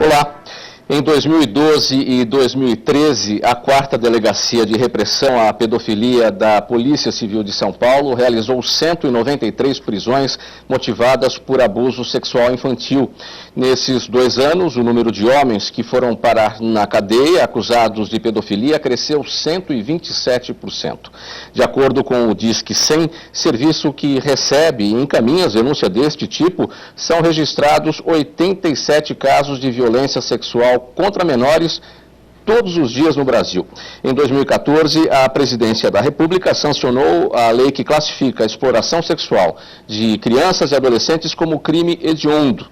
Olá. Em 2012 e 2013, a 4ª Delegacia de Repressão à Pedofilia da Polícia Civil de São Paulo realizou 193 prisões motivadas por abuso sexual infantil. Nesses 2 anos, o número de homens que foram parar na cadeia acusados de pedofilia cresceu 127%. De acordo com o Disque 100, serviço que recebe e encaminha as denúncias deste tipo, são registrados 87 casos de violência sexual contra menores todos os dias no Brasil. Em 2014, a Presidência da República sancionou a lei que classifica a exploração sexual de crianças e adolescentes como crime hediondo.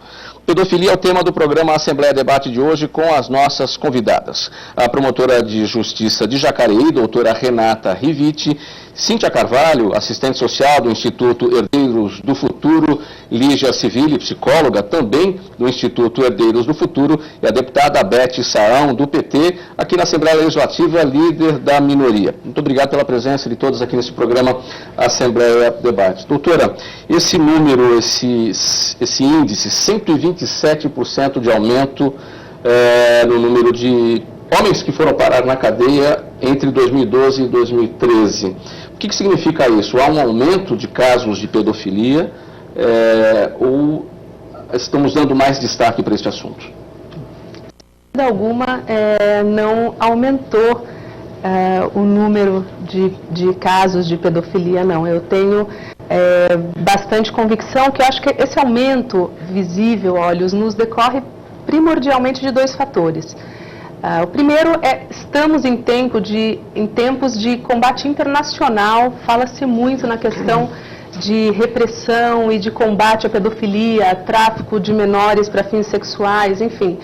Pedofilia é o tema do programa Assembleia Debate de hoje com as nossas convidadas. A promotora de Justiça de Jacareí, doutora Renata Riviti, Cíntia Carvalho, assistente social do Instituto Herdeiros do Futuro, Lígia Civili, psicóloga também do Instituto Herdeiros do Futuro, e a deputada Beth Saão, do PT, aqui na Assembleia Legislativa, líder da minoria. Muito obrigado pela presença de todos aqui nesse programa Assembleia Debate. Doutora, esse número, esse índice, 127% de aumento no número de homens que foram parar na cadeia entre 2012 e 2013. O que significa isso? Há um aumento de casos de pedofilia ou estamos dando mais destaque para este assunto? De alguma, não aumentou o número de casos de pedofilia, não. Eu tenho bastante convicção que eu acho que esse aumento visível a olhos nus decorre primordialmente de 2 fatores. O primeiro estamos em tempos de combate internacional, fala-se muito na questão de repressão e de combate à pedofilia, tráfico de menores para fins sexuais, enfim.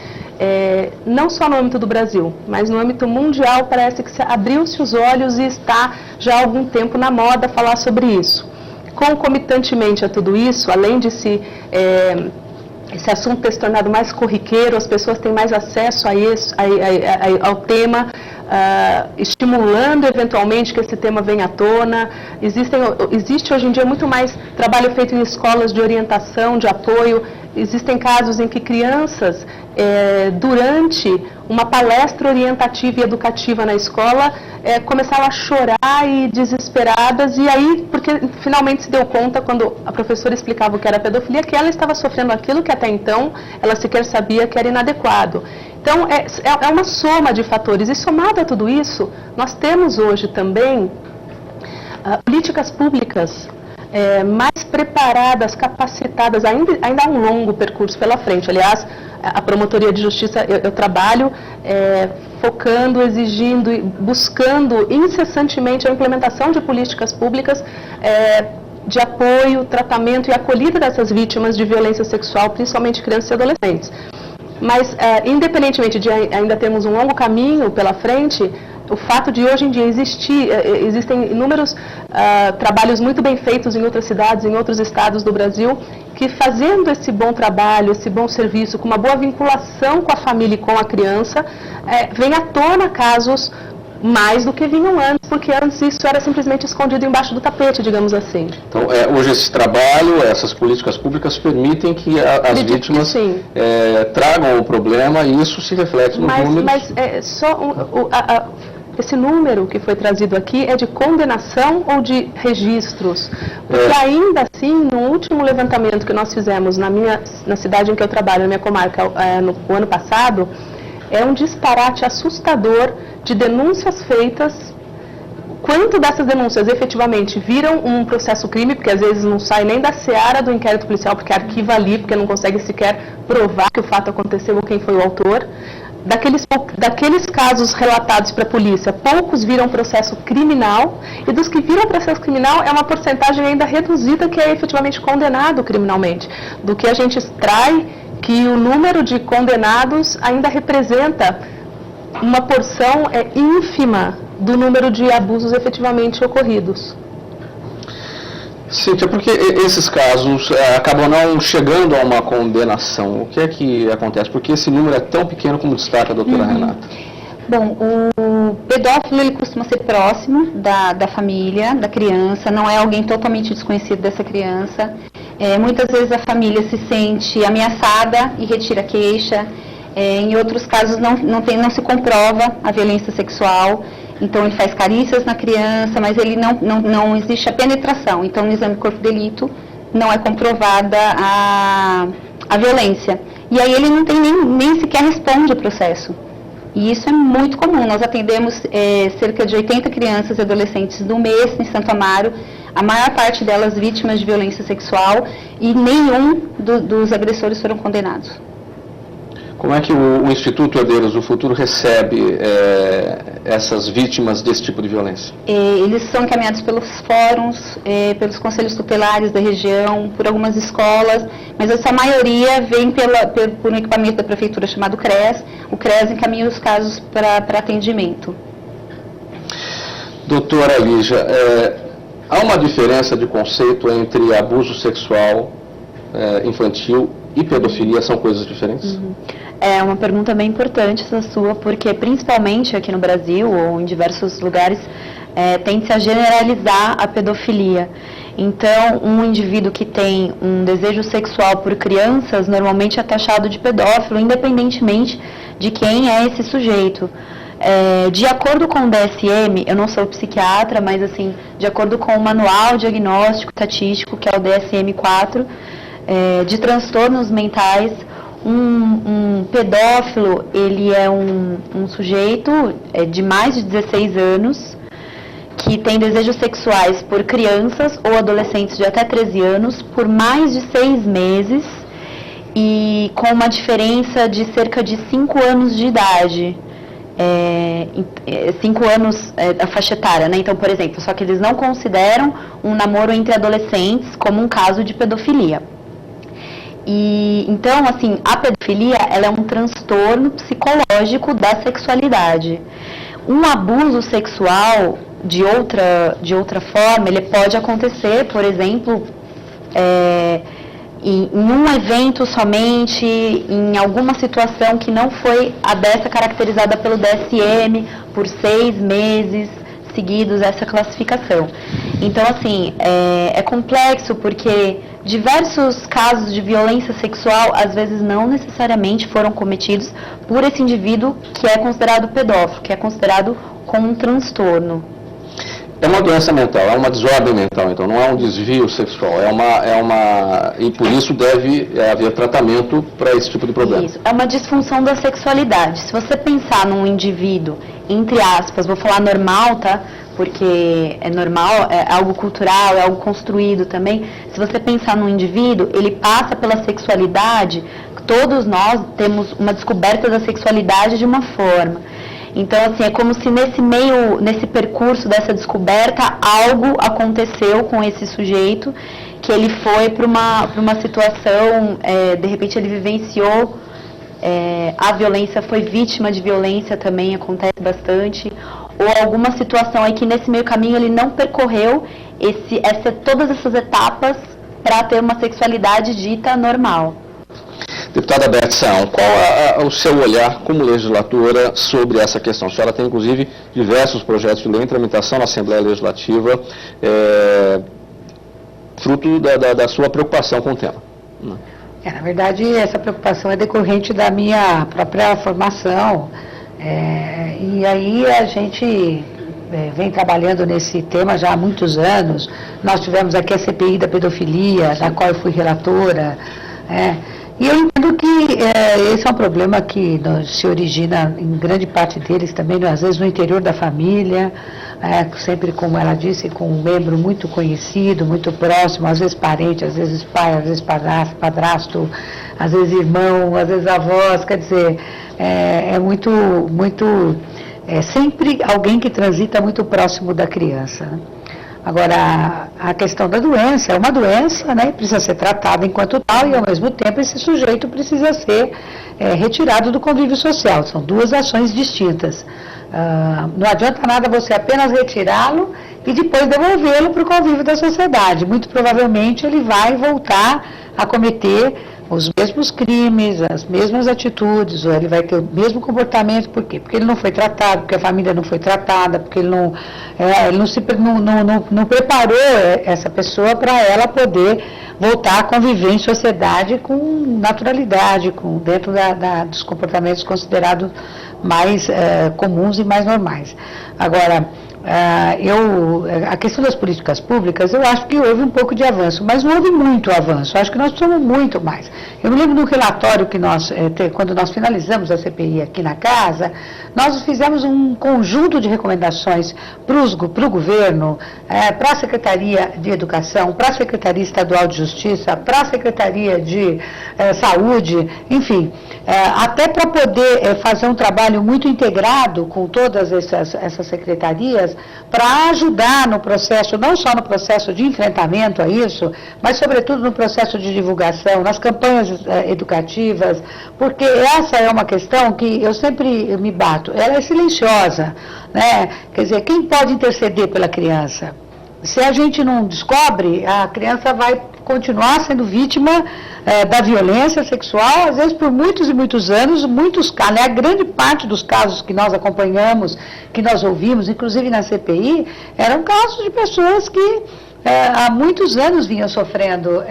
Não só no âmbito do Brasil, mas no âmbito mundial parece que abriu-se os olhos e está já há algum tempo na moda falar sobre isso. Concomitantemente a tudo isso, além de esse assunto ter se tornado mais corriqueiro, as pessoas têm mais acesso ao tema, estimulando eventualmente que esse tema venha à tona. Existe hoje em dia muito mais trabalho feito em escolas de orientação, de apoio. Existem casos em que crianças, durante uma palestra orientativa e educativa na escola, começaram a chorar e desesperadas, e aí, porque finalmente se deu conta, quando a professora explicava o que era pedofilia, que ela estava sofrendo aquilo que até então ela sequer sabia que era inadequado. Então, é uma soma de fatores, e somado a tudo isso, nós temos hoje também políticas públicas mais preparadas, capacitadas, ainda há um longo percurso pela frente. Aliás, a Promotoria de Justiça, eu trabalho focando, exigindo e buscando incessantemente a implementação de políticas públicas de apoio, tratamento e acolhida dessas vítimas de violência sexual, principalmente crianças e adolescentes. Mas, independentemente de ainda termos um longo caminho pela frente, o fato de hoje em dia existem inúmeros trabalhos muito bem feitos em outras cidades, em outros estados do Brasil, que fazendo esse bom trabalho, esse bom serviço, com uma boa vinculação com a família e com a criança, vem à tona casos mais do que vinham antes, porque antes isso era simplesmente escondido embaixo do tapete, digamos assim. Então, hoje esse trabalho, essas políticas públicas permitem que as vítimas tragam o problema e isso se reflete nos números. Mas esse número que foi trazido aqui é de condenação ou de registros? Porque ainda assim, no último levantamento que nós fizemos na cidade em que eu trabalho, na minha comarca, no ano passado, é um disparate assustador de denúncias feitas. Quanto dessas denúncias efetivamente viram um processo crime, porque às vezes não sai nem da seara do inquérito policial, porque arquiva ali, porque não consegue sequer provar que o fato aconteceu ou quem foi o autor. Daqueles casos relatados para a polícia, poucos viram processo criminal, e dos que viram processo criminal é uma porcentagem ainda reduzida que é efetivamente condenado criminalmente. Do que a gente extrai que o número de condenados ainda representa uma porção ínfima do número de abusos efetivamente ocorridos. Cíntia, porque esses casos acabam não chegando a uma condenação? O que é que acontece? Porque esse número é tão pequeno como destaca a doutora Renata? Bom, o pedófilo ele costuma ser próximo da família, da criança, não é alguém totalmente desconhecido dessa criança. Muitas vezes a família se sente ameaçada e retira queixa. Em outros casos não se comprova a violência sexual, então ele faz carícias na criança, mas ele não existe a penetração. Então no exame corpo de delito não é comprovada a violência. E aí ele não tem nem sequer responde o processo. E isso é muito comum. Nós atendemos cerca de 80 crianças e adolescentes do mês em Santo Amaro, a maior parte delas vítimas de violência sexual, e nenhum dos agressores foram condenados. Como é que o Instituto Herdeiros do Futuro recebe essas vítimas desse tipo de violência? Eles são encaminhados pelos fóruns, pelos conselhos tutelares da região, por algumas escolas, mas essa maioria vem por um equipamento da prefeitura chamado CRES. O CRES encaminha os casos para atendimento. Doutora Lígia, há uma diferença de conceito entre abuso sexual infantil e pedofilia? São coisas diferentes? Uhum. É uma pergunta bem importante essa sua, porque principalmente aqui no Brasil ou em diversos lugares tende-se a generalizar a pedofilia. Então, um indivíduo que tem um desejo sexual por crianças normalmente é taxado de pedófilo, independentemente de quem é esse sujeito. De acordo com o DSM, eu não sou psiquiatra, mas assim, de acordo com o Manual Diagnóstico Estatístico, que é o DSM-4, de transtornos mentais, um pedófilo, ele é um sujeito de mais de 16 anos, que tem desejos sexuais por crianças ou adolescentes de até 13 anos, por mais de 6 meses, e com uma diferença de cerca de 5 anos de idade. 5 anos a faixa etária, né? Então, por exemplo, só que eles não consideram um namoro entre adolescentes como um caso de pedofilia. E então, assim, a pedofilia, ela é um transtorno psicológico da sexualidade. Um abuso sexual de outra forma, ele pode acontecer, por exemplo, em um evento somente, em alguma situação que não foi a dessa caracterizada pelo DSM, por 6 meses seguidos, essa classificação. Então, assim, é complexo porque diversos casos de violência sexual, às vezes não necessariamente foram cometidos por esse indivíduo que é considerado pedófilo, que é considerado como um transtorno. É uma doença mental, é uma desordem mental, então não é um desvio sexual, e por isso deve haver tratamento para esse tipo de problema. Isso, é uma disfunção da sexualidade. Se você pensar num indivíduo, entre aspas, vou falar normal, tá? Porque é normal, é algo cultural, é algo construído também. Se você pensar num indivíduo, ele passa pela sexualidade, todos nós temos uma descoberta da sexualidade de uma forma. Então, assim, é como se nesse percurso dessa descoberta, algo aconteceu com esse sujeito, que ele foi para uma situação, de repente ele vivenciou a violência, foi vítima de violência também, acontece bastante, ou alguma situação aí que nesse meio caminho ele não percorreu todas essas etapas para ter uma sexualidade dita normal. Deputada Beth Saão, qual o seu olhar como legisladora sobre essa questão? A senhora tem, inclusive, diversos projetos de lei em tramitação na Assembleia Legislativa, fruto da sua preocupação com o tema. Na verdade, essa preocupação é decorrente da minha própria formação, e aí a gente vem trabalhando nesse tema já há muitos anos. Nós tivemos aqui a CPI da pedofilia, da qual eu fui relatora, e eu entendo que esse é um problema que se origina, em grande parte deles também, às vezes no interior da família, sempre, como ela disse, com um membro muito conhecido, muito próximo, às vezes parente, às vezes pai, às vezes padrasto, às vezes irmão, às vezes avós, quer dizer, sempre alguém que transita muito próximo da criança, né? Agora, a questão da doença é uma doença, né? Precisa ser tratada enquanto tal e, ao mesmo tempo, esse sujeito precisa ser retirado do convívio social. São duas ações distintas. Não adianta nada você apenas retirá-lo e depois devolvê-lo para o convívio da sociedade. Muito provavelmente ele vai voltar a cometer os mesmos crimes, as mesmas atitudes, ou ele vai ter o mesmo comportamento. Por quê? Porque ele não foi tratado, porque a família não foi tratada, porque ele não preparou essa pessoa para ela poder voltar a conviver em sociedade com naturalidade, dentro dos comportamentos considerados mais comuns e mais normais. Agora, a questão das políticas públicas, eu acho que houve um pouco de avanço, mas não houve muito avanço, acho que nós precisamos muito mais. Eu me lembro do relatório que quando nós finalizamos a CPI aqui na casa, nós fizemos um conjunto de recomendações para o governo, para a Secretaria de Educação, para a Secretaria Estadual de Justiça, para a Secretaria de Saúde, enfim, até para poder fazer um trabalho muito integrado com todas essas secretarias, para ajudar no processo, não só no processo de enfrentamento a isso, mas sobretudo no processo de divulgação, nas campanhas educativas, porque essa é uma questão que eu sempre me bato, ela é silenciosa, né? Quer dizer, quem pode interceder pela criança? Se a gente não descobre, a criança vai continuar sendo vítima da violência sexual, às vezes por muitos e muitos anos, a grande parte dos casos que nós acompanhamos, que nós ouvimos, inclusive na CPI, eram casos de pessoas que há muitos anos vinham sofrendo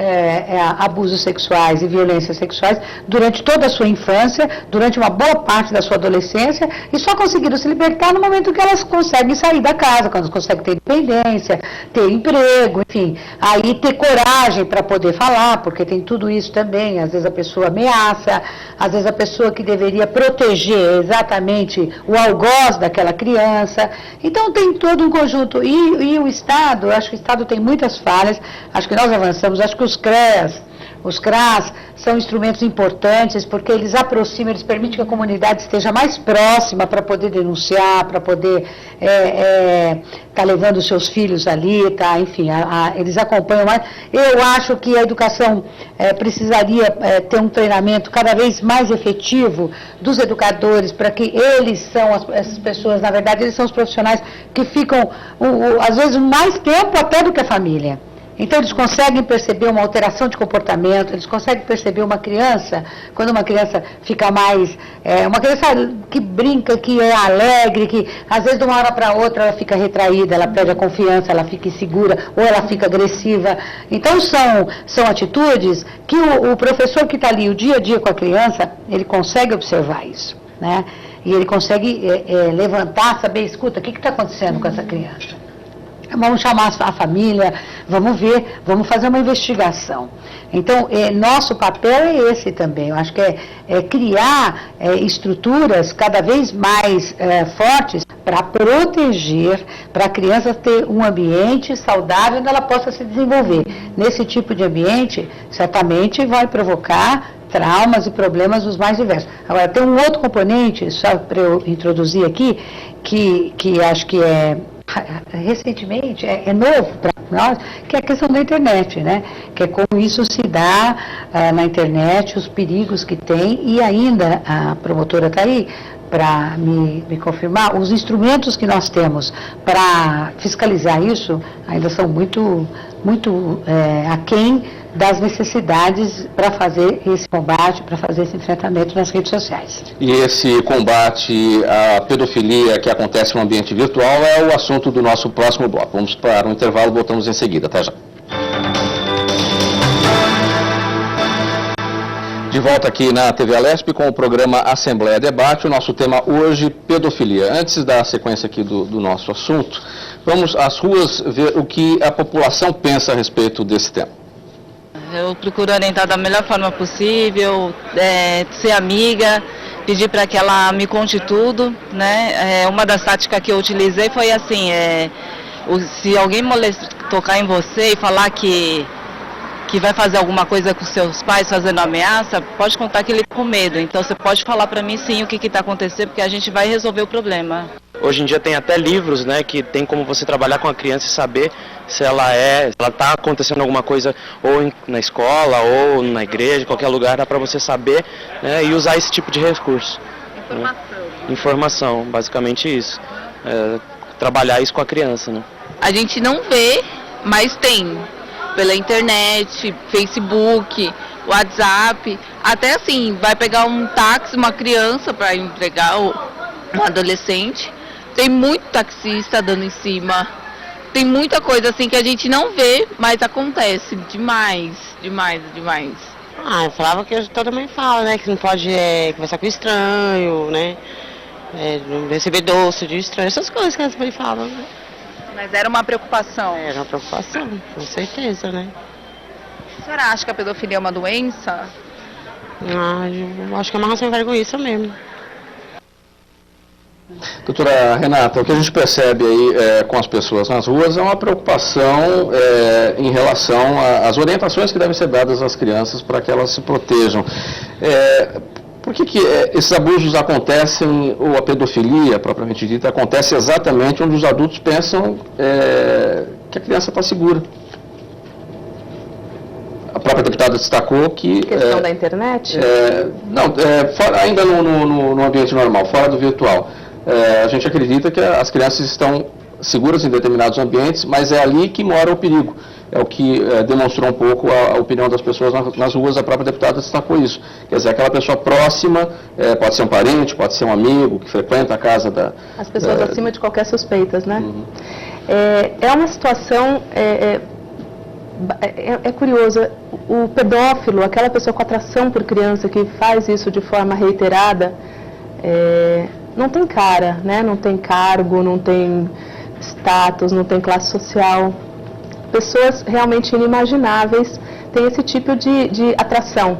abusos sexuais e violências sexuais durante toda a sua infância, durante uma boa parte da sua adolescência, e só conseguiram se libertar no momento que elas conseguem sair da casa, quando elas conseguem ter independência, ter emprego, enfim, aí ter coragem para poder falar, porque tem tudo isso também, às vezes a pessoa ameaça, às vezes a pessoa que deveria proteger exatamente o algoz daquela criança, então tem todo um conjunto, e o Estado, eu acho que o Estado tem muitas falhas, acho que nós avançamos, acho que os CRAS são instrumentos importantes, porque eles aproximam, eles permitem que a comunidade esteja mais próxima para poder denunciar, para poder estar levando os seus filhos ali, enfim, eles acompanham mais. Eu acho que a educação precisaria ter um treinamento cada vez mais efetivo dos educadores, para que essas pessoas, na verdade, eles são os profissionais que ficam, às vezes, mais tempo até do que a família. Então, eles conseguem perceber uma alteração de comportamento, eles conseguem perceber uma criança, quando uma criança fica mais... uma criança que brinca, que é alegre, que às vezes de uma hora para outra ela fica retraída, ela perde a confiança, ela fica insegura, ou ela fica agressiva. Então, são atitudes que o professor que está ali o dia a dia com a criança, ele consegue observar isso, né? E ele consegue levantar, saber, escuta, o que está acontecendo com essa criança? Vamos chamar a família, vamos ver, vamos fazer uma investigação. Então, nosso papel é esse também. Eu acho que é criar estruturas cada vez mais fortes para proteger, para a criança ter um ambiente saudável onde ela possa se desenvolver. Nesse tipo de ambiente, certamente vai provocar traumas e problemas os mais diversos. Agora, tem um outro componente, só para eu introduzir aqui, que acho que recentemente, é novo para nós, que é a questão da internet, né? Que é como isso se dá na internet, os perigos que tem, e ainda a promotora está aí para me confirmar, os instrumentos que nós temos para fiscalizar isso ainda são muito aquém das necessidades para fazer esse combate, para fazer esse enfrentamento nas redes sociais. E esse combate à pedofilia que acontece no ambiente virtual é o assunto do nosso próximo bloco. Vamos para um intervalo, voltamos em seguida. Até já. De volta aqui na TV Alesp com o programa Assembleia Debate, o nosso tema hoje, pedofilia. Antes da sequência aqui do nosso assunto, vamos às ruas ver o que a população pensa a respeito desse tema. Eu procuro orientar da melhor forma possível, ser amiga, pedir para que ela me conte tudo, né? Uma das táticas que eu utilizei foi assim, se alguém tocar em você e falar que vai fazer alguma coisa com seus pais, fazendo ameaça, pode contar que ele está com medo. Então você pode falar para mim sim o que está acontecendo, porque a gente vai resolver o problema. Hoje em dia tem até livros, né, que tem como você trabalhar com a criança e saber se ela está acontecendo alguma coisa ou na escola ou na igreja, qualquer lugar, dá para você saber, né, e usar esse tipo de recurso. Informação. Né? Informação, basicamente isso. Trabalhar isso com a criança, né? A gente não vê, mas tem. Pela internet, Facebook, WhatsApp, até assim, vai pegar um táxi, uma criança para entregar um adolescente, tem muito taxista dando em cima, tem muita coisa assim que a gente não vê, mas acontece demais. Eu falava que toda mãe fala, né? Que não pode conversar com estranho, né? Não receber doce de estranho, essas coisas que as mães falam, né? Mas era uma preocupação. Era uma preocupação, com certeza, né? A senhora acha que a pedofilia é uma doença? Eu acho que é uma razão vergonhiça mesmo. Doutora Renata, o que a gente percebe aí com as pessoas nas ruas é uma preocupação em relação às orientações que devem ser dadas às crianças para que elas se protejam. Por que esses abusos acontecem, ou a pedofilia, propriamente dita, acontece exatamente onde os adultos pensam que a criança está segura? A própria deputada destacou que... Questão da internet? Ainda no ambiente normal, fora do virtual. A gente acredita que as crianças estão seguras em determinados ambientes, mas é ali que mora o perigo. É o que demonstrou um pouco a opinião das pessoas nas ruas, a própria deputada destacou isso. Quer dizer, aquela pessoa próxima, pode ser um parente, pode ser um amigo que frequenta a casa da... As pessoas acima de qualquer suspeita, né? Uhum. É uma situação... É curioso, o pedófilo, aquela pessoa com atração por criança que faz isso de forma reiterada, não tem cara, né? Não tem cargo, não tem status, não tem classe social. Pessoas realmente inimagináveis têm esse tipo de atração.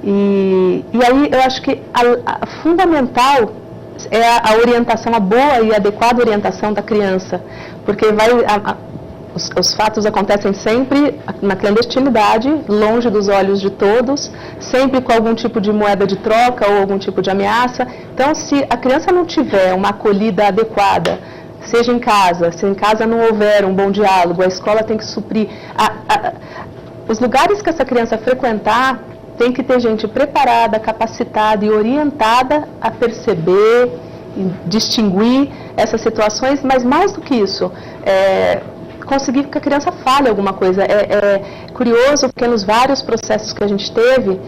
E aí eu acho que a fundamental é a orientação, a boa e adequada orientação da criança, porque os fatos acontecem sempre na clandestinidade, longe dos olhos de todos, sempre com algum tipo de moeda de troca ou algum tipo de ameaça. Então, se a criança não tiver uma acolhida adequada, seja em casa, se em casa não houver um bom diálogo, a escola tem que suprir. Os lugares que essa criança frequentar, tem que ter gente preparada, capacitada e orientada a perceber, distinguir essas situações, mas mais do que isso, conseguir que a criança fale alguma coisa. É curioso porque nos vários processos que a gente teve,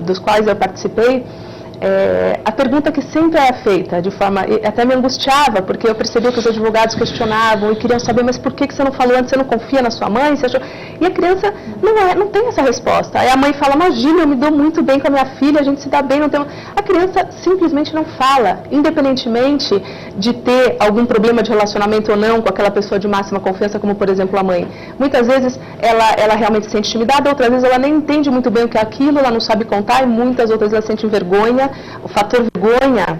dos quais eu participei, a pergunta que sempre era feita, de forma, até me angustiava, porque eu percebia que os advogados questionavam e queriam saber, mas por que você não falou antes, você não confia na sua mãe? E a criança não tem essa resposta. Aí a mãe fala, imagina, eu me dou muito bem com a minha filha, a gente se dá bem, não tem... A criança simplesmente não fala, independentemente de ter algum problema de relacionamento ou não com aquela pessoa de máxima confiança, como por exemplo a mãe. Muitas vezes ela realmente se sente intimidada, outras vezes ela nem entende muito bem o que é aquilo, ela não sabe contar, e muitas outras ela sente vergonha. O fator vergonha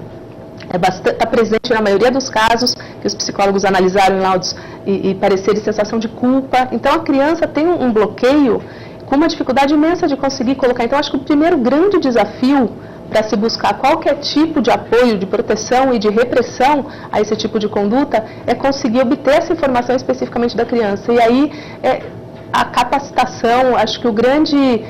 está presente na maioria dos casos que os psicólogos analisaram em laudos e pareceres, sensação de culpa. Então a criança tem um bloqueio com uma dificuldade imensa de conseguir colocar. Então acho que o primeiro grande desafio para se buscar qualquer tipo de apoio, de proteção e de repressão a esse tipo de conduta é conseguir obter essa informação especificamente da criança. E aí a capacitação, acho que o grande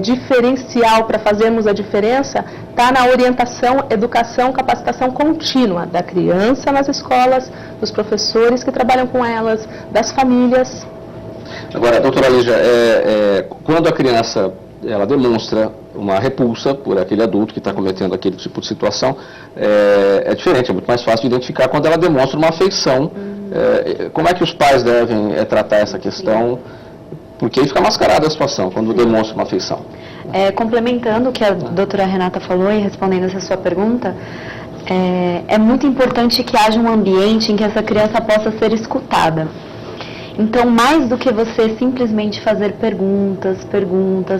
diferencial para fazermos a diferença está na orientação, educação, capacitação contínua da criança nas escolas, dos professores que trabalham com elas, das famílias. Agora, doutora Lígia, quando a criança ela demonstra uma repulsa por aquele adulto que está cometendo aquele tipo de situação, é diferente, é muito mais fácil de identificar quando ela demonstra uma afeição. Como é que os pais devem tratar essa questão? Porque aí fica mascarada a situação, quando demonstra uma afeição. Complementando o que a doutora Renata falou e respondendo essa sua pergunta, é muito importante que haja um ambiente em que essa criança possa ser escutada. Então, mais do que você simplesmente fazer perguntas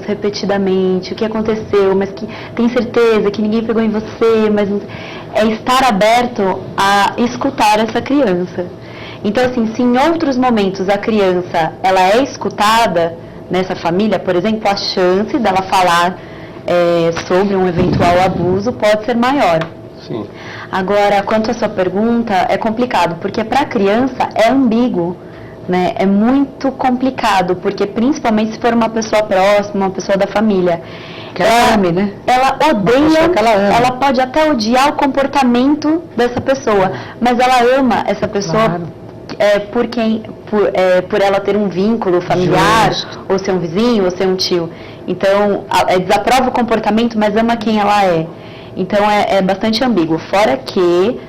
repetidamente, o que aconteceu, mas que tem certeza que ninguém pegou em você, mas é estar aberto a escutar essa criança. Então, assim, se em outros momentos a criança ela é escutada nessa família, por exemplo, a chance dela falar sobre um eventual abuso pode ser maior. Sim. Agora, quanto à sua pergunta, é complicado, porque para a criança é ambíguo. Né? É muito complicado, porque principalmente se for uma pessoa próxima, uma pessoa da família. Que ela ame, né? Ela odeia, ela pode até odiar o comportamento dessa pessoa, mas ela ama essa pessoa por ela ter um vínculo familiar, ou ser um vizinho, ou ser um tio. Então, desaprova o comportamento, mas ama quem ela é. Então, é bastante ambíguo. Fora que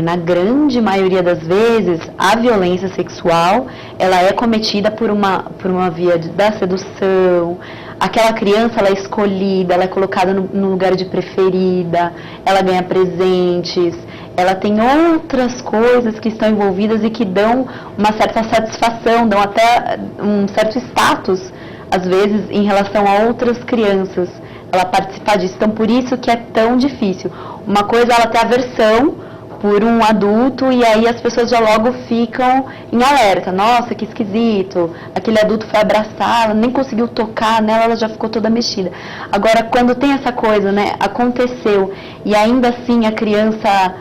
Na grande maioria das vezes, a violência sexual, ela é cometida por uma via da sedução. Aquela criança, ela é escolhida, ela é colocada no lugar de preferida, ela ganha presentes, ela tem outras coisas que estão envolvidas e que dão uma certa satisfação, dão até um certo status, às vezes, em relação a outras crianças. Ela participar disso, então por isso que é tão difícil. Uma coisa é ela ter aversão por um adulto e aí as pessoas já logo ficam em alerta. Nossa, que esquisito, aquele adulto foi abraçá-la, nem conseguiu tocar nela, ela já ficou toda mexida. Agora, quando tem essa coisa, né, aconteceu e ainda assim a criança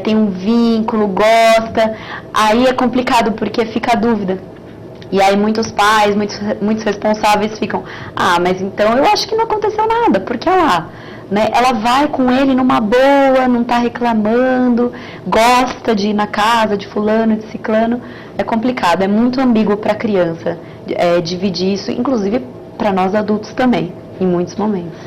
tem um vínculo, gosta, aí é complicado porque fica a dúvida. E aí muitos pais, muitos responsáveis ficam, mas então eu acho que não aconteceu nada, porque ela vai com ele numa boa, não está reclamando, gosta de ir na casa de fulano, de ciclano. É complicado, é muito ambíguo para a criança dividir isso, inclusive para nós adultos também, em muitos momentos.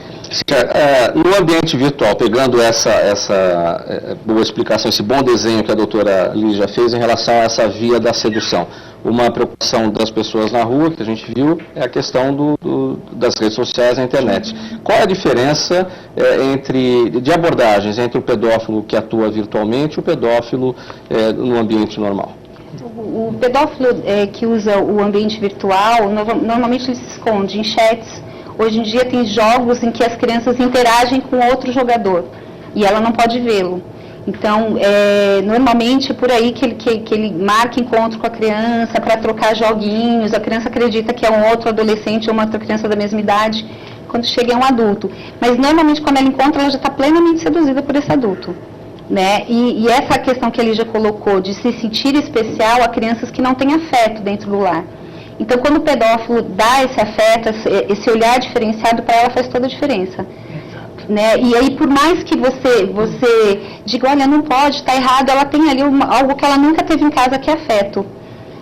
No ambiente virtual, pegando essa boa explicação, esse bom desenho que a doutora Lígia fez em relação a essa via da sedução, uma preocupação das pessoas na rua, que a gente viu, é a questão das redes sociais e a internet. Qual é a diferença de abordagens entre o pedófilo que atua virtualmente e o pedófilo no ambiente normal? O pedófilo que usa o ambiente virtual, normalmente ele se esconde em chats. Hoje em dia tem jogos em que as crianças interagem com outro jogador e ela não pode vê-lo. Então, normalmente é por aí que ele marca encontro com a criança para trocar joguinhos. A criança acredita que é um outro adolescente ou uma outra criança da mesma idade, quando chega é um adulto. Mas normalmente quando ela encontra, ela já está plenamente seduzida por esse adulto. Né? E essa questão que ele já colocou de se sentir especial a crianças que não têm afeto dentro do lar. Então, quando o pedófilo dá esse afeto, esse olhar diferenciado, para ela faz toda a diferença. Né? E aí, por mais que você diga, olha, não pode, está errado, ela tem ali algo que ela nunca teve em casa, que é afeto.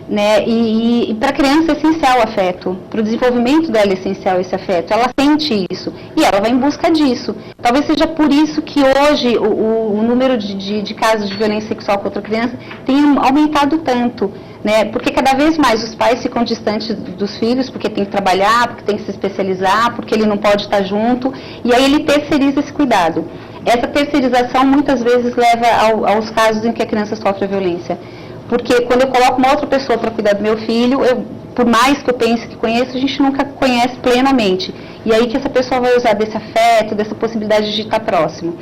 Né? E para a criança é essencial o afeto, para o desenvolvimento dela é essencial esse afeto, ela sente isso e ela vai em busca disso. Talvez seja por isso que hoje o número de casos de violência sexual contra a criança tem aumentado tanto, né? Porque cada vez mais os pais ficam distantes dos filhos, porque tem que trabalhar, porque tem que se especializar, porque ele não pode estar junto, e aí ele terceiriza esse cuidado. Essa terceirização muitas vezes leva aos casos em que a criança sofre a violência. Porque quando eu coloco uma outra pessoa para cuidar do meu filho, por mais que eu pense que conheço, a gente nunca conhece plenamente. E aí que essa pessoa vai usar desse afeto, dessa possibilidade de estar próximo.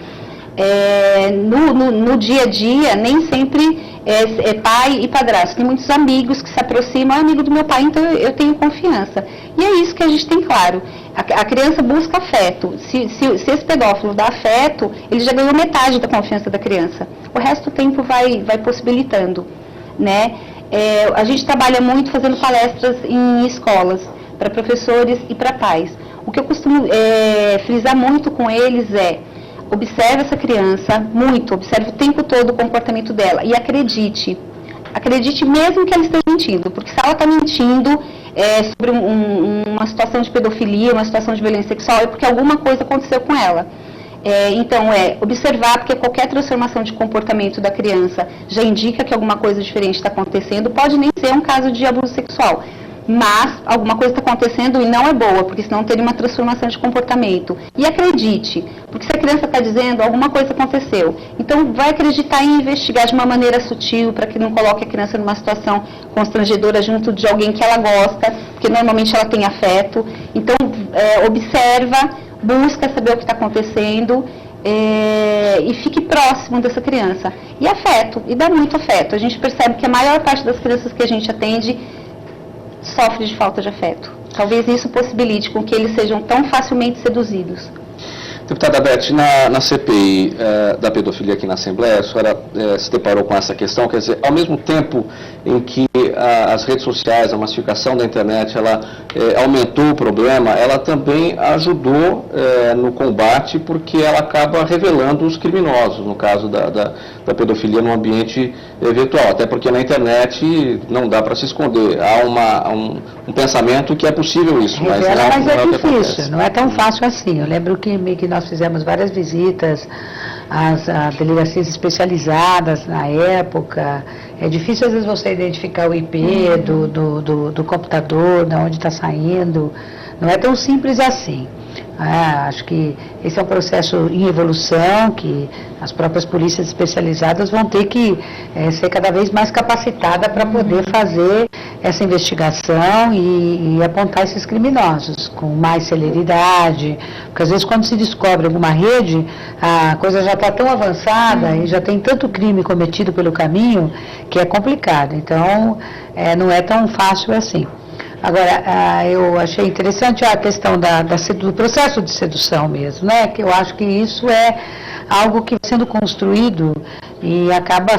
No dia a dia, nem sempre é pai e padrasto. Tem muitos amigos que se aproximam, é amigo do meu pai, então eu tenho confiança. E é isso que a gente tem claro. A criança busca afeto. Se esse pedófilo dá afeto, ele já ganhou metade da confiança da criança. O resto do tempo vai possibilitando. Né? A gente trabalha muito fazendo palestras em escolas, para professores e para pais. O que eu costumo frisar muito com eles observe essa criança, observe o tempo todo o comportamento dela e acredite mesmo que ela esteja mentindo, porque se ela está mentindo sobre uma situação de pedofilia, uma situação de violência sexual, é porque alguma coisa aconteceu com ela. Então, observar, porque qualquer transformação de comportamento da criança já indica que alguma coisa diferente está acontecendo, pode nem ser um caso de abuso sexual, mas alguma coisa está acontecendo e não é boa, porque senão teria uma transformação de comportamento. E acredite, porque se a criança está dizendo, alguma coisa aconteceu. Então, vai acreditar e investigar de uma maneira sutil, para que não coloque a criança numa situação constrangedora junto de alguém que ela gosta, porque normalmente ela tem afeto. Então, observa, busca saber o que está acontecendo e fique próximo dessa criança. E afeto, e dá muito afeto. A gente percebe que a maior parte das crianças que a gente atende sofre de falta de afeto. Talvez isso possibilite com que eles sejam tão facilmente seduzidos. Deputada Beth, na CPI da pedofilia aqui na Assembleia, a senhora se deparou com essa questão, quer dizer, ao mesmo tempo em que as redes sociais, a massificação da internet, ela aumentou o problema, ela também ajudou no combate, porque ela acaba revelando os criminosos, no caso da pedofilia no ambiente virtual, até porque na internet não dá para se esconder, há um pensamento que é possível isso. Revela, mas é difícil, não é tão fácil assim. Eu lembro que nós fizemos várias visitas as delegacias especializadas na época. É difícil às vezes você identificar o IP do computador, de onde está saindo. Não é tão simples assim. Acho que esse é um processo em evolução, que as próprias polícias especializadas vão ter que ser cada vez mais capacitadas para poder fazer essa investigação e apontar esses criminosos com mais celeridade, porque às vezes quando se descobre alguma rede, a coisa já está tão avançada e já tem tanto crime cometido pelo caminho que é complicado. Então, não é tão fácil assim. Agora, eu achei interessante a questão do processo de sedução mesmo, né? Que eu acho que isso é algo que vai sendo construído e acaba,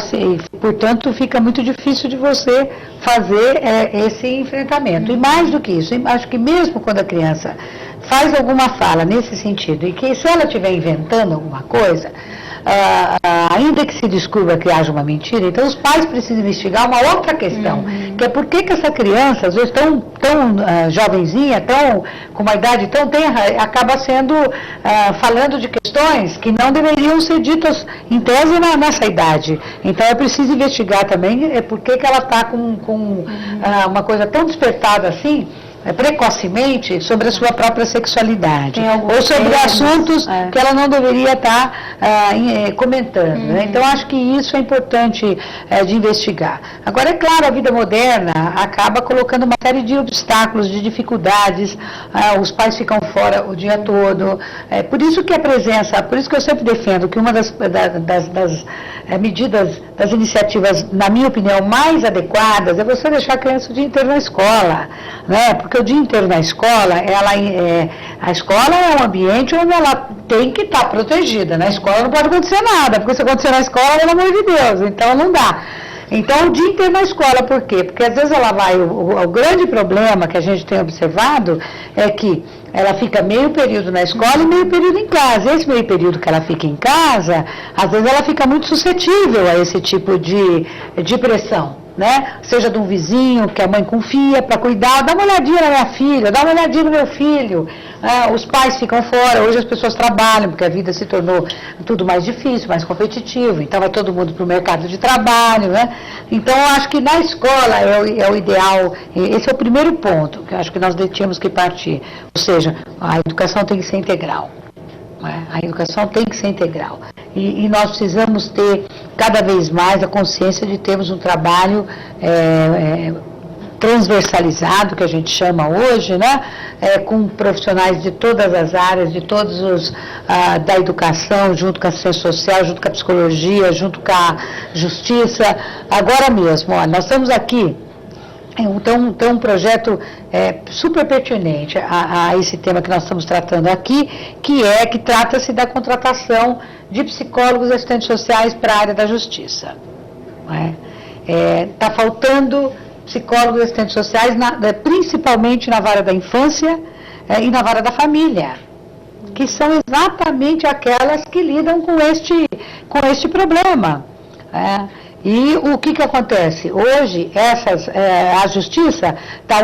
portanto, fica muito difícil de você fazer esse enfrentamento. E mais do que isso, acho que mesmo quando a criança faz alguma fala nesse sentido, e que se ela estiver inventando alguma coisa, ainda que se descubra que haja uma mentira, então os pais precisam investigar uma outra questão, que é por que essa criança, às vezes tão jovenzinha, com uma idade tão tenra, acaba sendo, falando de questões que não deveriam ser ditas em tese nessa idade. Então é preciso investigar também por que ela está com uma coisa tão despertada assim, precocemente, sobre a sua própria sexualidade, ou sobre assuntos que ela não deveria estar comentando. Né? Então, acho que isso é importante de investigar. Agora, é claro, a vida moderna acaba colocando uma série de obstáculos, de dificuldades, os pais ficam fora o dia todo. Por isso que a presença, por isso que eu sempre defendo que uma das medidas, das iniciativas, na minha opinião, mais adequadas é você deixar a criança o dia inteiro na escola, né? Porque o dia inteiro na escola, a escola é um ambiente onde ela tem que estar protegida. Na escola não pode acontecer nada, porque se acontecer na escola, pelo amor de Deus, então não dá. Então, o dia inteiro na escola, por quê? Porque às vezes ela vai, o grande problema que a gente tem observado é que ela fica meio período na escola e meio período em casa. Esse meio período que ela fica em casa, às vezes ela fica muito suscetível a esse tipo de pressão. Né? Seja de um vizinho que a mãe confia para cuidar, dá uma olhadinha na minha filha, dá uma olhadinha no meu filho. Os pais ficam fora, hoje as pessoas trabalham, porque a vida se tornou tudo mais difícil, mais competitivo, então vai todo mundo para o mercado de trabalho, né? Então eu acho que na escola é o ideal, esse é o primeiro ponto, que eu acho que nós tínhamos que partir, ou seja, a educação tem que ser integral. A educação tem que ser integral. E nós precisamos ter cada vez mais a consciência de termos um trabalho transversalizado, que a gente chama hoje, né? Com profissionais de todas as áreas, de todos os da educação, junto com a assistência social, junto com a psicologia, junto com a justiça. Agora mesmo, nós estamos aqui. Então, tem um projeto super pertinente a esse tema que nós estamos tratando aqui, que trata-se da contratação de psicólogos e assistentes sociais para a área da justiça. Está faltando psicólogos e assistentes sociais, principalmente na vara da infância e na vara da família, que são exatamente aquelas que lidam com este problema. E o que acontece? Hoje, a Justiça,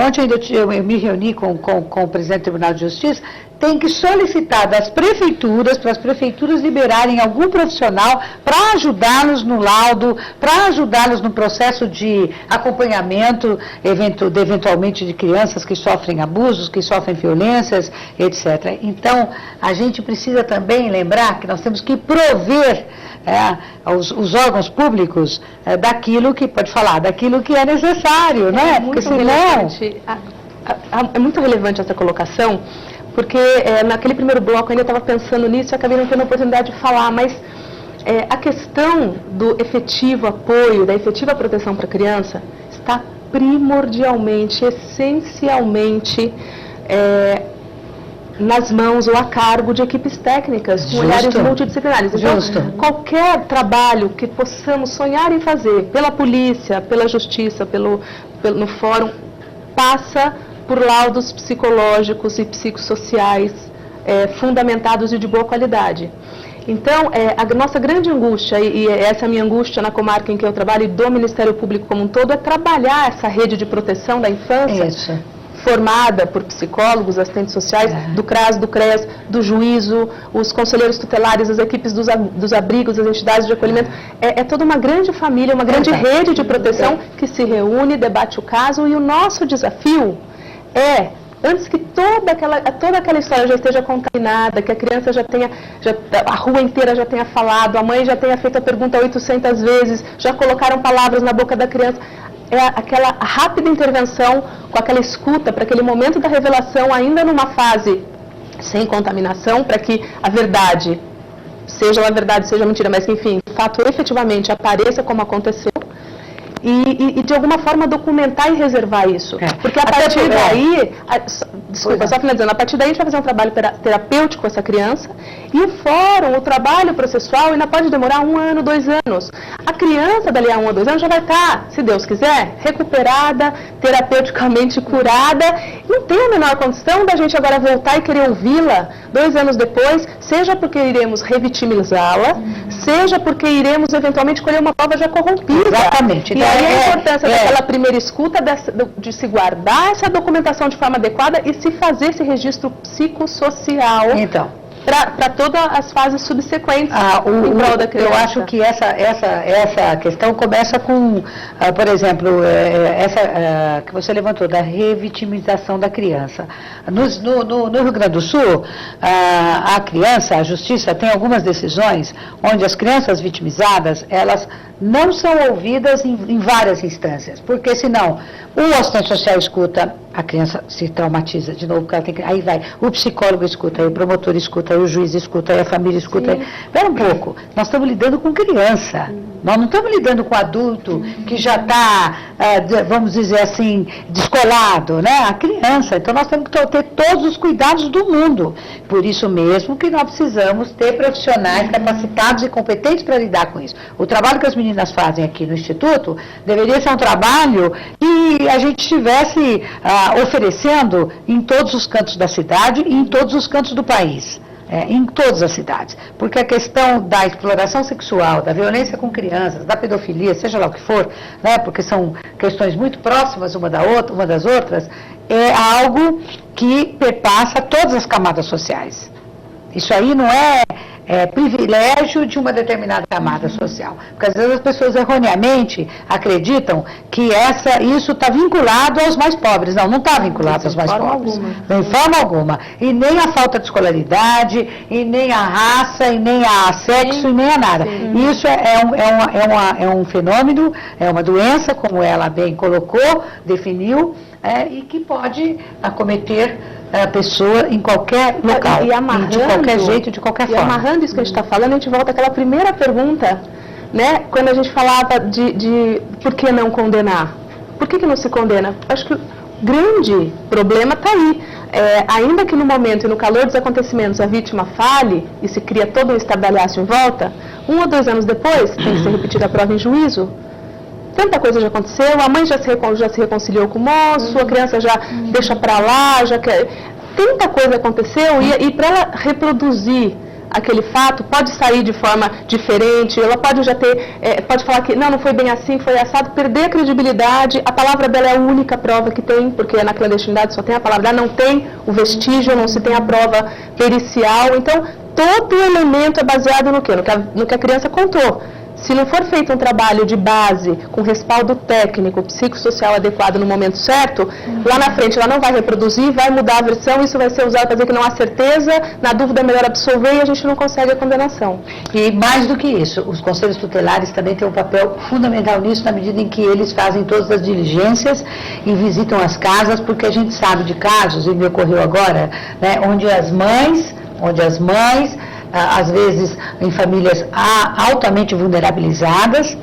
ontem eu me reuni com o presidente do Tribunal de Justiça, tem que solicitar das prefeituras, para as prefeituras liberarem algum profissional para ajudá-los no laudo, para ajudá-los no processo de acompanhamento, eventualmente, de crianças que sofrem abusos, que sofrem violências, etc. Então, a gente precisa também lembrar que nós temos que prover os órgãos públicos daquilo que é necessário, né? Porque senão... É muito relevante essa colocação, porque naquele primeiro bloco eu ainda estava pensando nisso e acabei não tendo a oportunidade de falar, mas a questão do efetivo apoio, da efetiva proteção para a criança está primordialmente, essencialmente nas mãos ou a cargo de equipes técnicas, com olhares multidisciplinares. Então, qualquer trabalho que possamos sonhar em fazer pela polícia, pela justiça, no fórum, passa por laudos psicológicos e psicossociais fundamentados e de boa qualidade. Então, a nossa grande angústia, e essa é a minha angústia na comarca em que eu trabalho e do Ministério Público como um todo, é trabalhar essa rede de proteção da infância formada por psicólogos, assistentes sociais, do CRAS, do CRES, do juízo, os conselheiros tutelares, as equipes dos abrigos, as entidades de acolhimento. É toda uma grande família, uma grande rede de proteção que se reúne, debate o caso, e o nosso desafio é, antes que toda aquela história já esteja contaminada, que a criança a rua inteira já tenha falado, a mãe já tenha feito a pergunta 800 vezes, já colocaram palavras na boca da criança, é aquela rápida intervenção com aquela escuta para aquele momento da revelação, ainda numa fase sem contaminação, para que a verdade, seja uma verdade, seja mentira, mas que, enfim, o fato efetivamente apareça como aconteceu, e de alguma forma documentar e reservar isso. Porque a partir daí, desculpa, só finalizando, a partir daí a gente vai fazer um trabalho terapêutico com essa criança, e o fórum, o trabalho processual ainda pode demorar 1 ano, 2 anos. A criança dali a 1 ou 2 anos já vai estar, se Deus quiser, recuperada, terapeuticamente curada. Não tem a menor condição da gente agora voltar e querer ouvi-la 2 anos depois, seja porque iremos revitimizá-la, seja porque iremos eventualmente colher uma prova já corrompida. Exatamente. E aí a importância daquela primeira escuta, de se guardar essa documentação de forma adequada e se fazer esse registro psicossocial. Então, para todas as fases subsequentes em prol da criança. Eu acho que essa questão começa com, por exemplo, essa que você levantou, da revitimização da criança. No Rio Grande do Sul, a criança, a justiça tem algumas decisões onde as crianças vitimizadas, elas não são ouvidas em várias instâncias, porque senão o assistente social escuta, a criança se traumatiza de novo, porque ela tem que, aí vai, o psicólogo escuta, aí o promotor escuta, aí o juiz escuta, aí a família escuta. Aí, espera um pouco, nós estamos lidando com criança, nós não estamos lidando com adulto que já está, vamos dizer assim, descolado, né? A criança, então nós temos que ter todos os cuidados do mundo. Por isso mesmo que nós precisamos ter profissionais capacitados e competentes para lidar com isso. O trabalho que as meninas fazem aqui no Instituto deveria ser um trabalho que a gente estivesse oferecendo em todos os cantos da cidade e em todos os cantos do país. Em todas as cidades, porque a questão da exploração sexual, da violência com crianças, da pedofilia, seja lá o que for, né, porque são questões muito próximas uma das outras, é algo que perpassa todas as camadas sociais. Isso aí não é privilégio de uma determinada camada social. Porque às vezes as pessoas erroneamente acreditam que isso está vinculado aos mais pobres. Não está vinculado aos mais pobres. De forma alguma. E nem a falta de escolaridade, e nem a raça, e nem a sexo, e nem a nada. Isso é um fenômeno, é uma doença, como ela bem colocou, definiu, e que pode acometer a pessoa em qualquer local, e de qualquer jeito, de qualquer forma. E amarrando isso que a gente está falando, a gente volta àquela primeira pergunta, né? Quando a gente falava de por que não condenar? Por que não se condena? Acho que o grande problema está aí. Ainda que no momento e no calor dos acontecimentos a vítima fale e se cria todo um estardalhaço em volta, 1 ou 2 anos depois tem que ser repetida a prova em juízo. Tanta coisa já aconteceu, a mãe já se reconciliou com o moço, a criança já deixa pra lá, já quer... Tanta coisa aconteceu e para ela reproduzir aquele fato, pode sair de forma diferente, ela pode já ter, pode falar que não foi bem assim, foi assado, perder a credibilidade, a palavra dela é a única prova que tem, porque na clandestinidade só tem a palavra dela, não tem o vestígio, não se tem a prova pericial, então todo elemento é baseado no quê? No que a criança contou. Se não for feito um trabalho de base, com respaldo técnico, psicossocial adequado no momento certo, lá na frente ela não vai reproduzir, vai mudar a versão, isso vai ser usado para dizer que não há certeza, na dúvida é melhor absolver e a gente não consegue a condenação. E mais do que isso, os conselhos tutelares também têm um papel fundamental nisso, na medida em que eles fazem todas as diligências e visitam as casas, porque a gente sabe de casos, e me ocorreu agora, né, onde as mães, às vezes em famílias altamente vulnerabilizadas,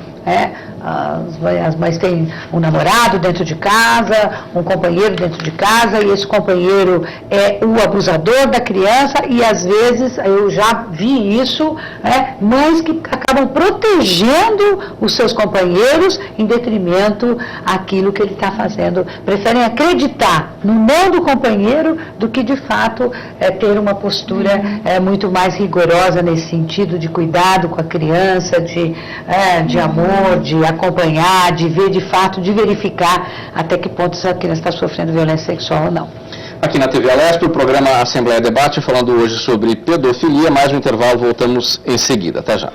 as mães têm um namorado dentro de casa, um companheiro dentro de casa, e esse companheiro é o abusador da criança, e às vezes, eu já vi isso, mães que acabam acabam protegendo os seus companheiros em detrimento àquilo que ele está fazendo. Preferem acreditar no não do companheiro do que, de fato, ter uma postura muito mais rigorosa nesse sentido de cuidado com a criança, de amor, de acompanhar, de ver de fato, de verificar até que ponto essa criança está sofrendo violência sexual ou não. Aqui na TV Alesp, o programa Assembleia Debate, falando hoje sobre pedofilia. Mais um intervalo, voltamos em seguida. Até já.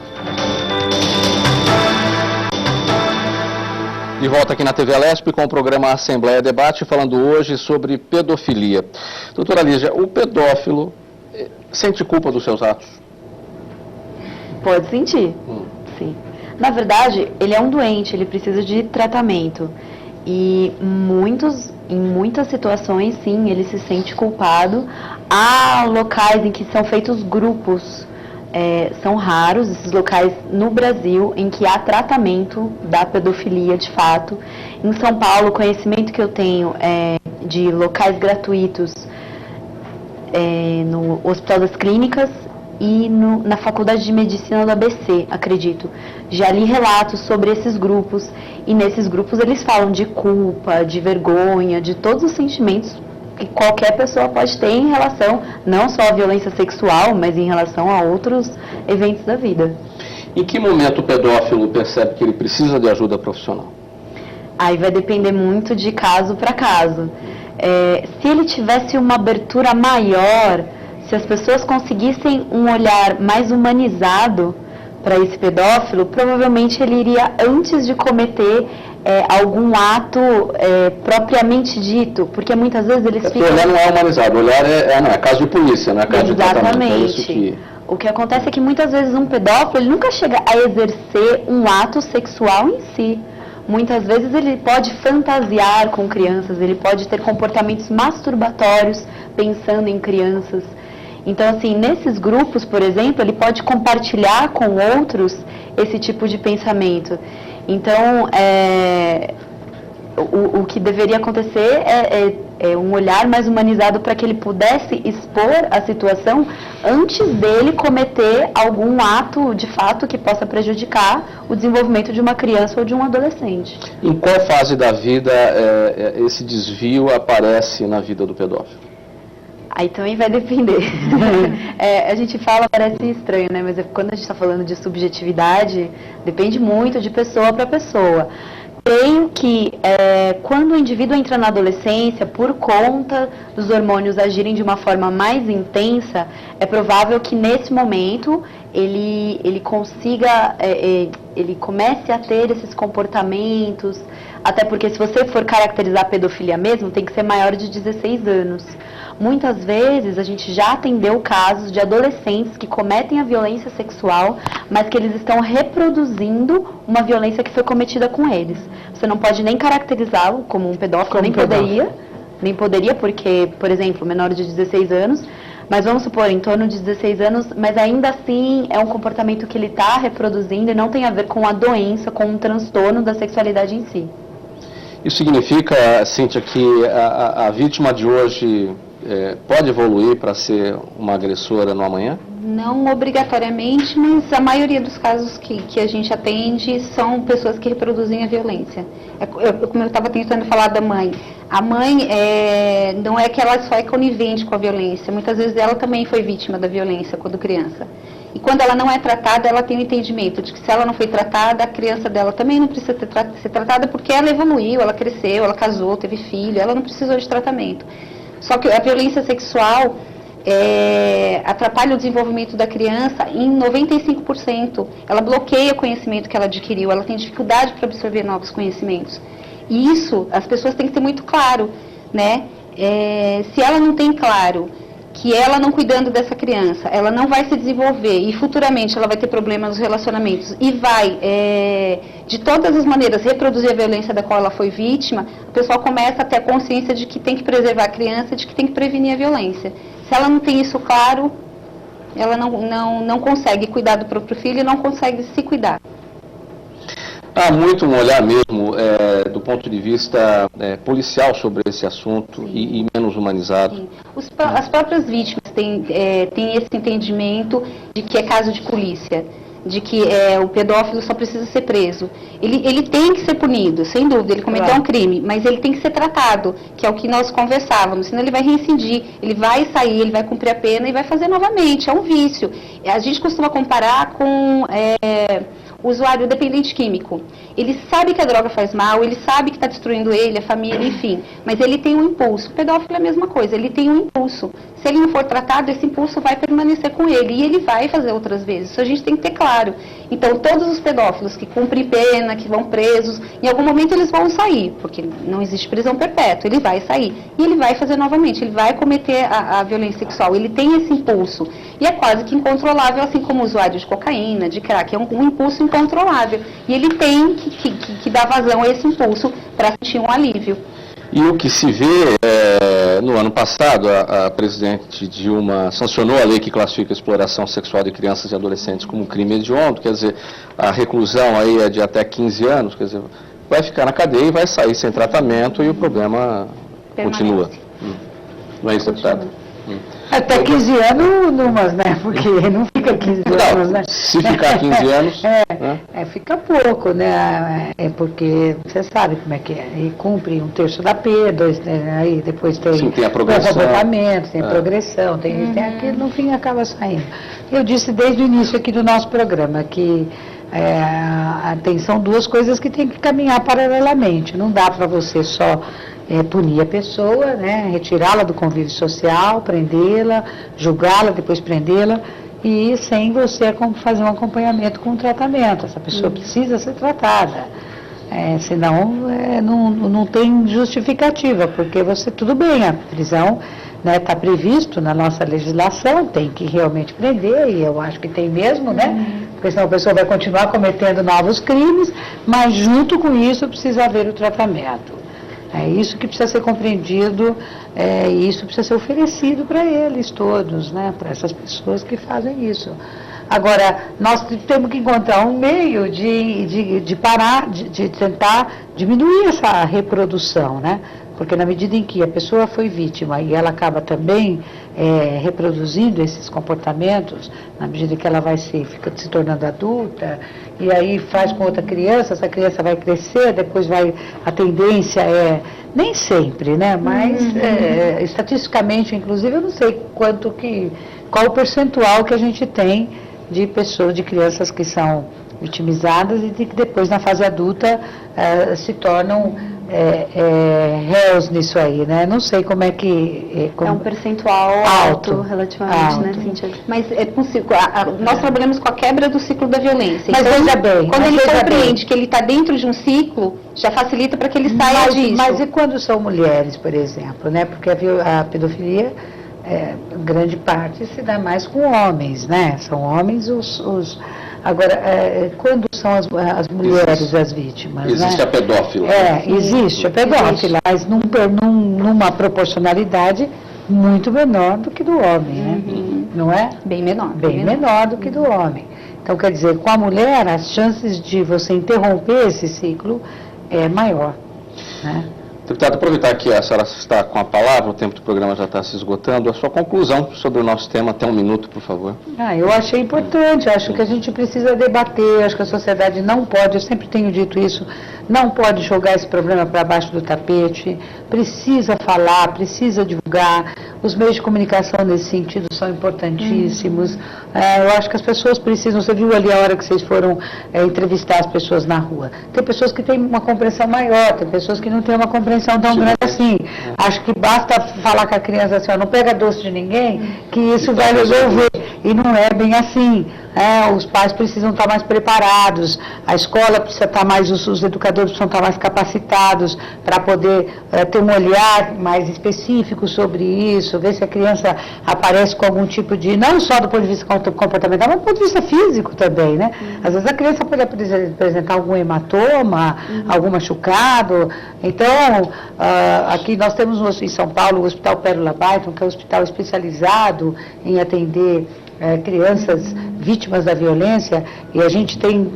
De volta aqui na TV Alesp com o programa Assembleia Debate, falando hoje sobre pedofilia. Doutora Lígia, o pedófilo sente culpa dos seus atos? Pode sentir, sim. Na verdade, ele é um doente, ele precisa de tratamento. E em muitas situações, sim, ele se sente culpado. Há locais em que são feitos grupos, são raros esses locais no Brasil em que há tratamento da pedofilia de fato. Em São Paulo, o conhecimento que eu tenho é de locais gratuitos no Hospital das Clínicas e na Faculdade de Medicina do ABC, acredito. Já li relatos sobre esses grupos, e nesses grupos eles falam de culpa, de vergonha, de todos os sentimentos que qualquer pessoa pode ter em relação, não só à violência sexual, mas em relação a outros eventos da vida. Em que momento o pedófilo percebe que ele precisa de ajuda profissional? Aí vai depender muito de caso para caso. Se ele tivesse uma abertura maior, se as pessoas conseguissem um olhar mais humanizado para esse pedófilo, provavelmente ele iria, antes de cometer algum ato propriamente dito, porque muitas vezes eles ficam... O olhar não é humanizado, o olhar é caso de polícia, não é caso de tratamento. Exatamente. O que acontece é que muitas vezes um pedófilo ele nunca chega a exercer um ato sexual em si. Muitas vezes ele pode fantasiar com crianças, ele pode ter comportamentos masturbatórios pensando em crianças. Então, assim, nesses grupos, por exemplo, ele pode compartilhar com outros esse tipo de pensamento. Então, o que deveria acontecer é um olhar mais humanizado para que ele pudesse expor a situação antes dele cometer algum ato, de fato, que possa prejudicar o desenvolvimento de uma criança ou de um adolescente. Em qual fase da vida esse desvio aparece na vida do pedófilo? Aí também vai depender. A gente fala, parece estranho, né? Mas quando a gente está falando de subjetividade, depende muito de pessoa para pessoa. Creio que quando o indivíduo entra na adolescência, por conta dos hormônios agirem de uma forma mais intensa, é provável que nesse momento ele consiga, ele comece a ter esses comportamentos, até porque se você for caracterizar a pedofilia mesmo, tem que ser maior de 16 anos. Muitas vezes a gente já atendeu casos de adolescentes que cometem a violência sexual, mas que eles estão reproduzindo uma violência que foi cometida com eles. Você não pode nem caracterizá-lo como um pedófilo, nem poderia, porque, por exemplo, menor de 16 anos, mas vamos supor, em torno de 16 anos, mas ainda assim é um comportamento que ele está reproduzindo e não tem a ver com a doença, com um transtorno da sexualidade em si. Isso significa, Cíntia, que a vítima de hoje pode evoluir para ser uma agressora no amanhã? Não obrigatoriamente, mas a maioria dos casos que a gente atende são pessoas que reproduzem a violência. Como eu estava tentando falar da mãe, a mãe não é que ela só é conivente com a violência, muitas vezes ela também foi vítima da violência quando criança. E quando ela não é tratada, ela tem o entendimento de que se ela não foi tratada, a criança dela também não precisa ser tratada porque ela evoluiu, ela cresceu, ela casou, teve filho, ela não precisou de tratamento. Só que a violência sexual atrapalha o desenvolvimento da criança em 95%. Ela bloqueia o conhecimento que ela adquiriu, ela tem dificuldade para absorver novos conhecimentos. E isso, as pessoas têm que ter muito claro, né? Se ela não tem claro que ela não cuidando dessa criança, ela não vai se desenvolver e futuramente ela vai ter problemas nos relacionamentos e vai, de todas as maneiras, reproduzir a violência da qual ela foi vítima, o pessoal começa a ter a consciência de que tem que preservar a criança, de que tem que prevenir a violência. Se ela não tem isso claro, ela não consegue cuidar do próprio filho e não consegue se cuidar. Há muito um olhar mesmo do ponto de vista policial sobre esse assunto e menos humanizado. As próprias vítimas têm esse entendimento de que é caso de polícia. de que o pedófilo só precisa ser preso. Ele tem que ser punido, sem dúvida, ele cometeu um crime, mas ele tem que ser tratado, que é o que nós conversávamos, senão ele vai reincidir, ele vai sair, ele vai cumprir a pena e vai fazer novamente, é um vício. A gente costuma comparar com o usuário dependente químico. Ele sabe que a droga faz mal, ele sabe que está destruindo ele, a família, enfim, mas ele tem um impulso. O pedófilo é a mesma coisa, ele tem um impulso. Se ele não for tratado, esse impulso vai permanecer com ele e ele vai fazer outras vezes. Isso a gente tem que ter claro. Então, todos os pedófilos que cumprem pena, que vão presos, em algum momento eles vão sair, porque não existe prisão perpétua, ele vai sair. E ele vai fazer novamente, ele vai cometer a violência sexual, ele tem esse impulso. E é quase que incontrolável, assim como o usuário de cocaína, de crack, é um impulso incontrolável. E ele tem que dar vazão a esse impulso para sentir um alívio. E o que se vê, no ano passado, a presidente Dilma sancionou a lei que classifica a exploração sexual de crianças e adolescentes como crime hediondo, quer dizer, a reclusão aí é de até 15 anos, quer dizer, vai ficar na cadeia e vai sair sem tratamento e o problema continua. Não é isso, deputado? Até 15 anos, numas, né? Porque não fica 15 anos, né? Se ficar 15 anos... fica pouco, né? É porque você sabe como é que é. E cumpre 1/3 da pena, aí depois tem... Sim, tem a progressão. Comportamento, tem progressão, tem aquilo, no fim acaba saindo. Eu disse desde o início aqui do nosso programa que são duas coisas que tem que caminhar paralelamente. Não dá para você só... punir a pessoa, né, retirá-la do convívio social, prendê-la, julgá-la, depois prendê-la, e sem você fazer um acompanhamento com o tratamento. Essa pessoa precisa ser tratada, senão não tem justificativa, porque tudo bem, a prisão está previsto na nossa legislação, tem que realmente prender, e eu acho que tem mesmo, né? Porque senão a pessoa vai continuar cometendo novos crimes, mas junto com isso precisa haver o tratamento. É isso que precisa ser compreendido, e isso precisa ser oferecido para eles todos, né, para essas pessoas que fazem isso. Agora, nós temos que encontrar um meio de parar, de tentar diminuir essa reprodução, né? Porque na medida em que a pessoa foi vítima e ela acaba também reproduzindo esses comportamentos, na medida que ela fica se tornando adulta, e aí faz com outra criança, essa criança vai crescer, depois a tendência nem sempre, né? Mas estatisticamente, inclusive, eu não sei qual o percentual que a gente tem de crianças que são vitimizadas e que depois na fase adulta se tornam réus nisso aí, né? Não sei como é que... É um percentual alto relativamente, né, Cíntia? Mas é possível, nós trabalhamos com a quebra do ciclo da violência. Mas então, veja bem... Quando ele compreende que ele está dentro de um ciclo, já facilita para que ele saia disso. Mas e quando são mulheres, por exemplo, né? Porque a pedofilia, grande parte se dá mais com homens, né? São homens Agora, quando são as mulheres as vítimas? Existe, né? A pedófila. Existe a pedófila, mas numa proporcionalidade muito menor do que do homem, né? Não é? Bem menor. Bem menor do que do homem. Então, quer dizer, com a mulher, as chances de você interromper esse ciclo é maior, né? Deputado, aproveitar que a senhora está com a palavra, o tempo do programa já está se esgotando, a sua conclusão sobre o nosso tema, até 1 minuto, por favor. Eu achei importante, acho que a gente precisa debater, acho que a sociedade não pode, eu sempre tenho dito isso, não pode jogar esse problema para baixo do tapete, precisa falar, precisa divulgar, os meios de comunicação nesse sentido são importantíssimos, eu acho que as pessoas precisam, você viu ali a hora que vocês foram entrevistar as pessoas na rua, tem pessoas que têm uma compreensão maior, tem pessoas que não têm uma compreensão tão grande assim. Acho que basta falar com a criança assim, não pega doce de ninguém, que isso vai resolver. E não é bem assim. Os pais precisam estar mais preparados, a escola precisa estar mais, os educadores precisam estar mais capacitados para poder ter um olhar mais específico sobre isso, ver se a criança aparece com algum tipo de, não só do ponto de vista comportamental, mas do ponto de vista físico também, né? Às vezes a criança pode apresentar algum hematoma, algum machucado. Então, aqui nós temos em São Paulo o Hospital Pérola Baiton, que é um hospital especializado em atender crianças vítimas vítimas da violência, e a gente tem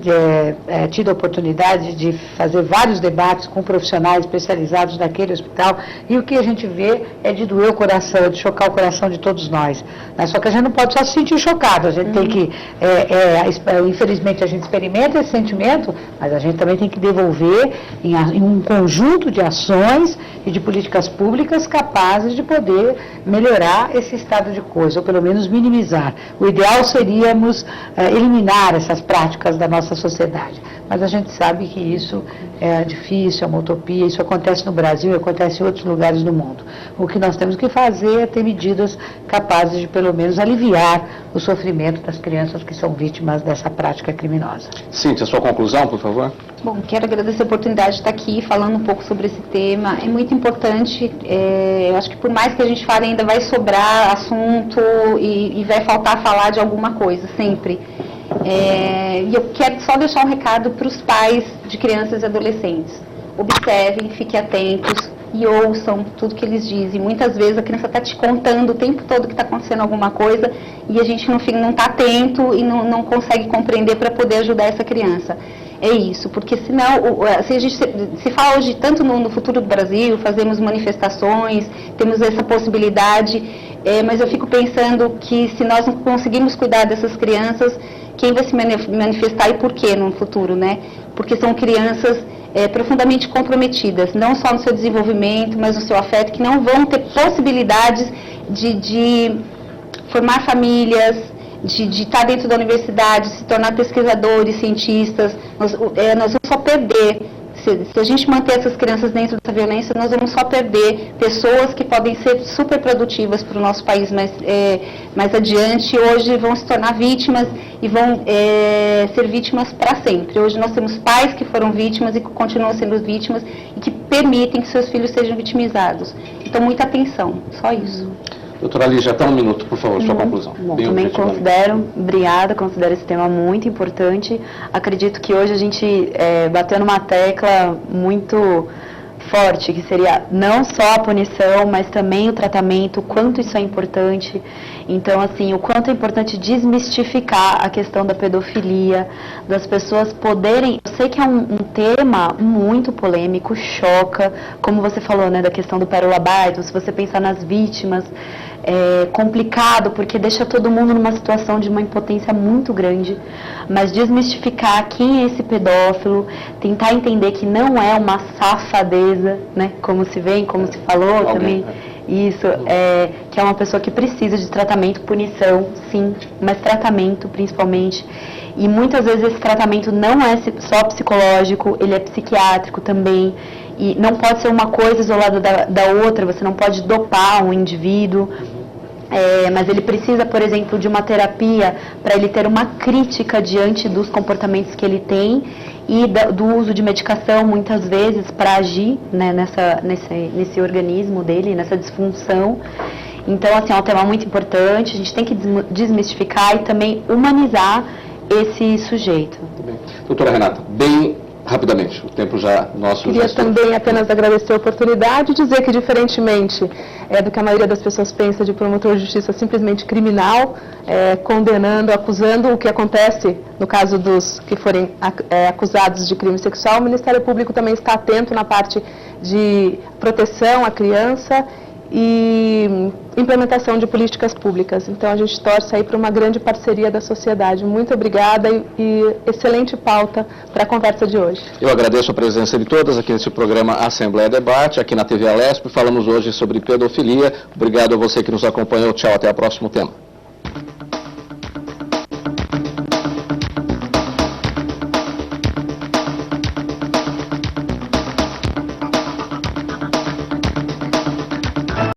tido a oportunidade de fazer vários debates com profissionais especializados naquele hospital, e o que a gente vê é de doer o coração, de chocar o coração de todos nós. Né? Só que a gente não pode só se sentir chocado, a gente tem que, infelizmente a gente experimenta esse sentimento, mas a gente também tem que devolver em um conjunto de ações e de políticas públicas capazes de poder melhorar esse estado de coisa, ou pelo menos minimizar. O ideal seríamos eliminar essas práticas da nossa sociedade, mas a gente sabe que isso é difícil, é uma utopia, isso acontece no Brasil, acontece em outros lugares do mundo. O que nós temos que fazer é ter medidas capazes de pelo menos aliviar o sofrimento das crianças que são vítimas dessa prática criminosa. Cíntia, sua conclusão, por favor. Bom, quero agradecer a oportunidade de estar aqui falando um pouco sobre esse tema. É muito importante, eu acho que por mais que a gente fale, ainda vai sobrar assunto e vai faltar falar de alguma coisa, sempre. E eu quero só deixar um recado para os pais de crianças e adolescentes. Observem, fiquem atentos e ouçam tudo que eles dizem. Muitas vezes a criança está te contando o tempo todo que está acontecendo alguma coisa e a gente não está atento e não consegue compreender para poder ajudar essa criança. É isso, porque senão, se a gente se fala hoje tanto no futuro do Brasil, fazemos manifestações, temos essa possibilidade, mas eu fico pensando que se nós não conseguirmos cuidar dessas crianças, quem vai se manifestar e por quê no futuro, né? Porque são crianças profundamente comprometidas, não só no seu desenvolvimento, mas no seu afeto, que não vão ter possibilidades de formar famílias, de estar dentro da universidade, se tornar pesquisadores, cientistas. Nós vamos só perder, se a gente manter essas crianças dentro dessa violência, nós vamos só perder pessoas que podem ser super produtivas para o nosso país mais adiante. Hoje vão se tornar vítimas e vão ser vítimas para sempre. Hoje nós temos pais que foram vítimas e que continuam sendo vítimas e que permitem que seus filhos sejam vitimizados. Então, muita atenção, só isso. Doutora Lígia, até um minuto, por favor, sua conclusão. Bom, também considero esse tema muito importante. Acredito que hoje a gente bateu numa tecla muito forte, que seria não só a punição, mas também o tratamento, o quanto isso é importante. Então, assim, o quanto é importante desmistificar a questão da pedofilia, das pessoas poderem... Eu sei que é um tema muito polêmico, choca, como você falou, né, da questão do pérola baito, se você pensar nas vítimas, é complicado, porque deixa todo mundo numa situação de uma impotência muito grande, mas desmistificar quem é esse pedófilo, tentar entender que não é uma safadeza, né, como se vê, como se falou também, isso, que é uma pessoa que precisa de tratamento, punição, sim, mas tratamento principalmente, e muitas vezes esse tratamento não é só psicológico, ele é psiquiátrico também, e não pode ser uma coisa isolada da outra, você não pode dopar um indivíduo, mas ele precisa, por exemplo, de uma terapia para ele ter uma crítica diante dos comportamentos que ele tem e do uso de medicação, muitas vezes, para agir, né, nesse organismo dele, nessa disfunção. Então, assim, é um tema muito importante, a gente tem que desmistificar e também humanizar esse sujeito. Muito bem. Doutora Renata, bem rapidamente, o tempo já nosso. Queria também apenas agradecer a oportunidade e dizer que, diferentemente do que a maioria das pessoas pensa de promotor de justiça simplesmente criminal, condenando, acusando o que acontece no caso dos que forem acusados de crime sexual, o Ministério Público também está atento na parte de proteção à criança e implementação de políticas públicas. Então a gente torce aí para uma grande parceria da sociedade. Muito obrigada e excelente pauta para a conversa de hoje. Eu agradeço a presença de todas aqui nesse programa Assembleia Debate, aqui na TV Alesp. Falamos hoje sobre pedofilia. Obrigado a você que nos acompanhou. Tchau, até o próximo tema.